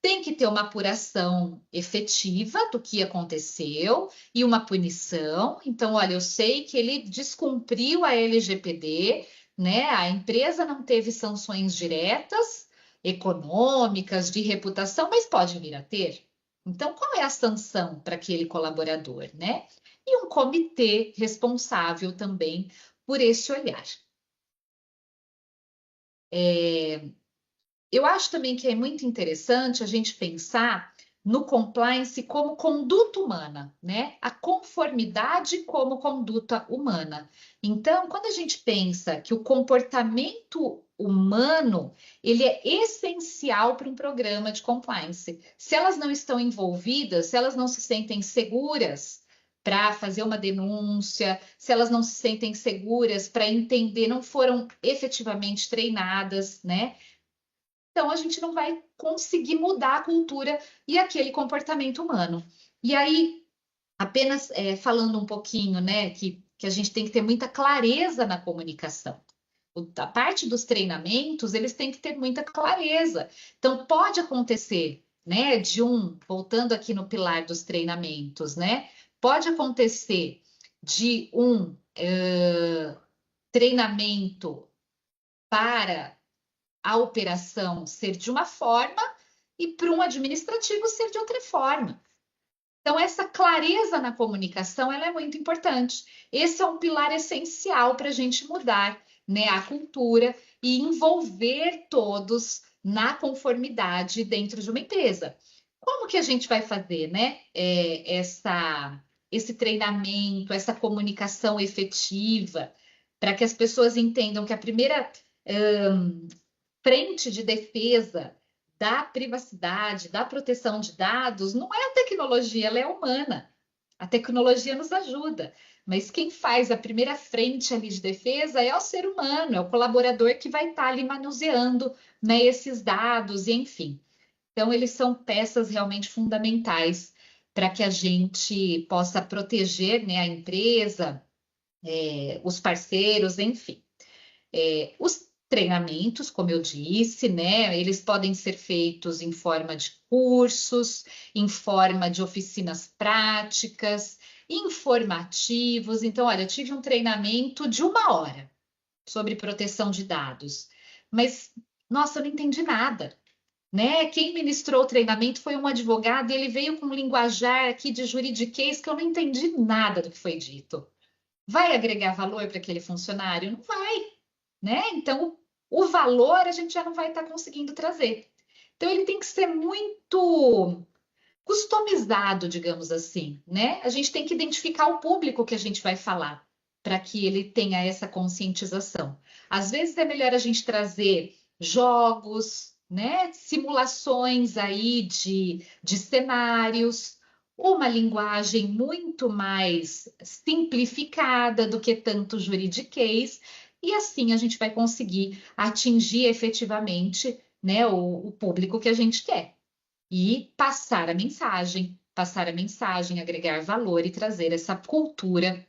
S2: Tem que ter uma apuração efetiva do que aconteceu e uma punição. Então, olha, eu sei que ele descumpriu a LGPD, né? A empresa não teve sanções diretas, econômicas, de reputação, mas pode vir a ter. Então, qual é a sanção para aquele colaborador, né? E um comitê responsável também por esse olhar. Eu acho também que é muito interessante a gente pensar no compliance como conduta humana, né? A conformidade como conduta humana. Então, quando a gente pensa que o comportamento humano, ele é essencial para um programa de compliance. Se elas não estão envolvidas, se elas não se sentem seguras para fazer uma denúncia, se elas não se sentem seguras para entender, não foram efetivamente treinadas, né? Então a gente não vai conseguir mudar a cultura e aquele comportamento humano. E aí, apenas falando um pouquinho, né, que a gente tem que ter muita clareza na comunicação. A parte dos treinamentos, eles têm que ter muita clareza. Então, pode acontecer, né, voltando aqui no pilar dos treinamentos, né, pode acontecer de um treinamento para a operação ser de uma forma e para um administrativo ser de outra forma. Então, essa clareza na comunicação ela é muito importante. Esse é um pilar essencial para a gente mudar, né, a cultura e envolver todos na conformidade dentro de uma empresa. Como que a gente vai fazer, né, esse treinamento, essa comunicação efetiva, para que as pessoas entendam que a primeira frente de defesa da privacidade, da proteção de dados, não é a tecnologia, ela é humana. A tecnologia nos ajuda, mas quem faz a primeira frente ali de defesa é o ser humano, é o colaborador que vai estar ali manuseando, né, esses dados, e enfim. Então, eles são peças realmente fundamentais para que a gente possa proteger, né, a empresa, os parceiros, enfim. Os treinamentos, como eu disse, né, eles podem ser feitos em forma de cursos, em forma de oficinas práticas, informativos. Então, olha, eu tive um treinamento de 1 hora sobre proteção de dados, mas, nossa, eu não entendi nada, né? Quem ministrou o treinamento foi um advogado e ele veio com um linguajar aqui de juridiquês que eu não entendi nada do que foi dito. Vai agregar valor para aquele funcionário? Não vai, né? Então, o valor a gente já não vai estar conseguindo trazer. Então, ele tem que ser muito customizado, digamos assim, né? A gente tem que identificar o público que a gente vai falar para que ele tenha essa conscientização. Às vezes é melhor a gente trazer jogos, né? Simulações aí de cenários, uma linguagem muito mais simplificada do que tanto juridiquês, e assim a gente vai conseguir atingir efetivamente, né, o público que a gente quer e passar a mensagem, agregar valor e trazer essa cultura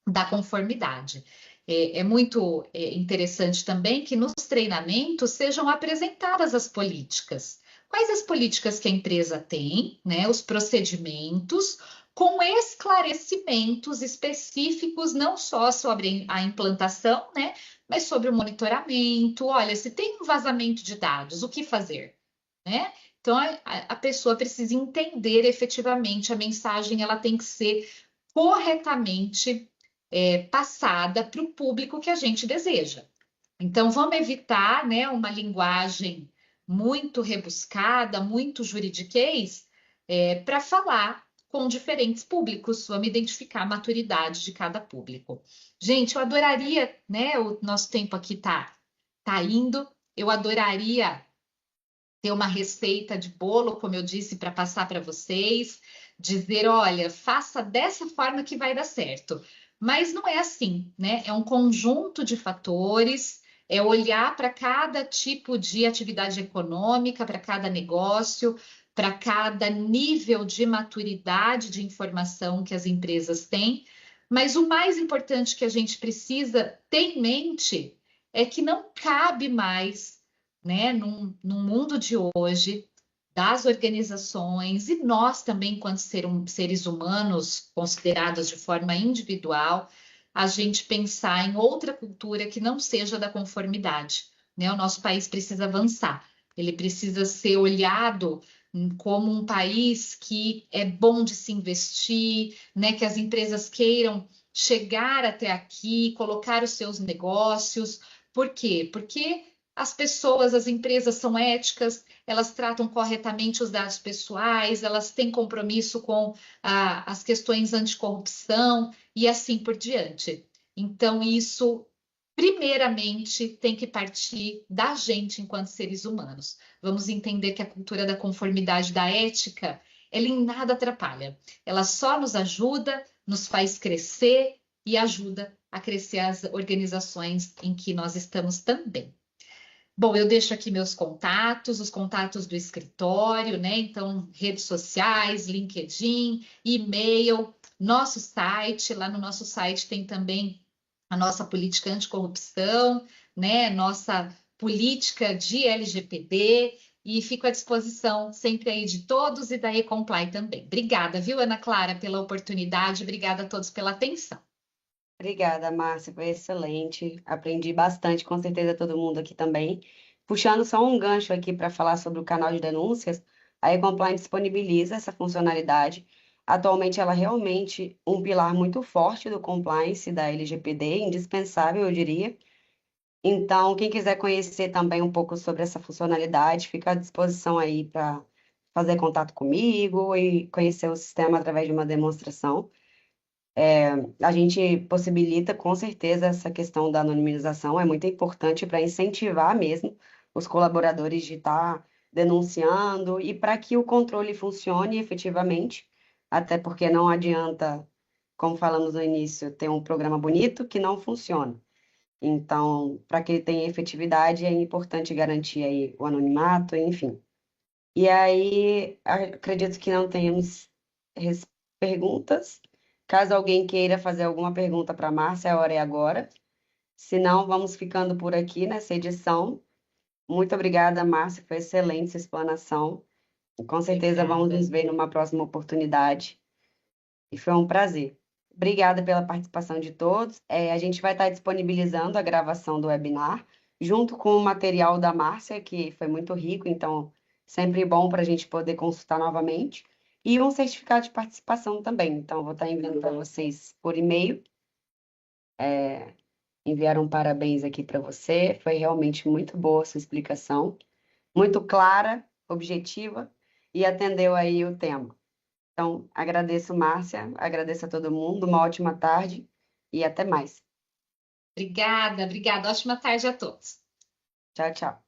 S2: da conformidade. É muito interessante também que nos treinamentos sejam apresentadas as políticas. Quais as políticas que a empresa tem, né? Os procedimentos, com esclarecimentos específicos, não só sobre a implantação, né? Mas sobre o monitoramento. Olha, se tem um vazamento de dados, o que fazer? Né? Então, a pessoa precisa entender efetivamente a mensagem, ela tem que ser corretamente passada para o público que a gente deseja. Então, vamos evitar, né, uma linguagem muito rebuscada, muito juridiquês, para falar com diferentes públicos, vamos identificar a maturidade de cada público. Gente, eu adoraria, né, o nosso tempo aqui tá indo, eu adoraria ter uma receita de bolo, como eu disse, para passar para vocês, dizer, olha, faça dessa forma que vai dar certo. Mas não é assim, né? É um conjunto de fatores, é olhar para cada tipo de atividade econômica, para cada negócio, para cada nível de maturidade de informação que as empresas têm. Mas o mais importante que a gente precisa ter em mente é que não cabe mais, né, num mundo de hoje, das organizações e nós também, enquanto seres humanos considerados de forma individual, a gente pensar em outra cultura que não seja da conformidade, né? O nosso país precisa avançar, ele precisa ser olhado como um país que é bom de se investir, né? Que as empresas queiram chegar até aqui, colocar os seus negócios. Por quê? Porque as pessoas, as empresas são éticas, elas tratam corretamente os dados pessoais, elas têm compromisso com as questões anticorrupção e assim por diante. Então, isso, primeiramente, tem que partir da gente enquanto seres humanos. Vamos entender que a cultura da conformidade, da ética, ela em nada atrapalha. Ela só nos ajuda, nos faz crescer e ajuda a crescer as organizações em que nós estamos também. Bom, eu deixo aqui meus contatos, os contatos do escritório, né? Então, redes sociais, LinkedIn, e-mail, nosso site. Lá no nosso site tem também a nossa política anticorrupção, né? Nossa política de LGPD. E fico à disposição sempre aí de todos e da Ecomply também. Obrigada, viu, Ana Clara, pela oportunidade. Obrigada a todos pela atenção.
S1: Obrigada, Márcia, foi excelente. Aprendi bastante, com certeza todo mundo aqui também. Puxando só um gancho aqui para falar sobre o canal de denúncias, a Ecompliance disponibiliza essa funcionalidade. Atualmente, ela é realmente um pilar muito forte do compliance da LGPD, indispensável, eu diria. Então, quem quiser conhecer também um pouco sobre essa funcionalidade, fica à disposição aí para fazer contato comigo e conhecer o sistema através de uma demonstração. A gente possibilita com certeza essa questão da anonimização, é muito importante para incentivar mesmo os colaboradores de estar denunciando, e para que o controle funcione efetivamente, até porque não adianta, como falamos no início, ter um programa bonito que não funciona. Então, para que ele tenha efetividade, é importante garantir aí o anonimato, enfim. E aí, acredito que não tenhamos perguntas. Caso alguém queira fazer alguma pergunta para a Márcia, a hora é agora. Se não, vamos ficando por aqui nessa edição. Muito obrigada, Márcia, foi excelente essa explanação. Com certeza vamos
S2: Obrigada.
S1: nos ver numa próxima oportunidade. E foi um prazer. Obrigada pela participação de todos. A gente vai estar disponibilizando a gravação do webinar, junto com o material da Márcia, que foi muito rico, então sempre bom para a gente poder consultar novamente. E um certificado de participação também. Então, eu vou estar enviando para vocês por e-mail. Enviaram parabéns aqui para você. Foi realmente muito boa a sua explicação, muito clara, objetiva e atendeu aí o tema. Então, agradeço, Márcia, agradeço a todo mundo, uma ótima tarde e até mais.
S2: Obrigada, obrigada. Ótima tarde a todos.
S1: Tchau, tchau.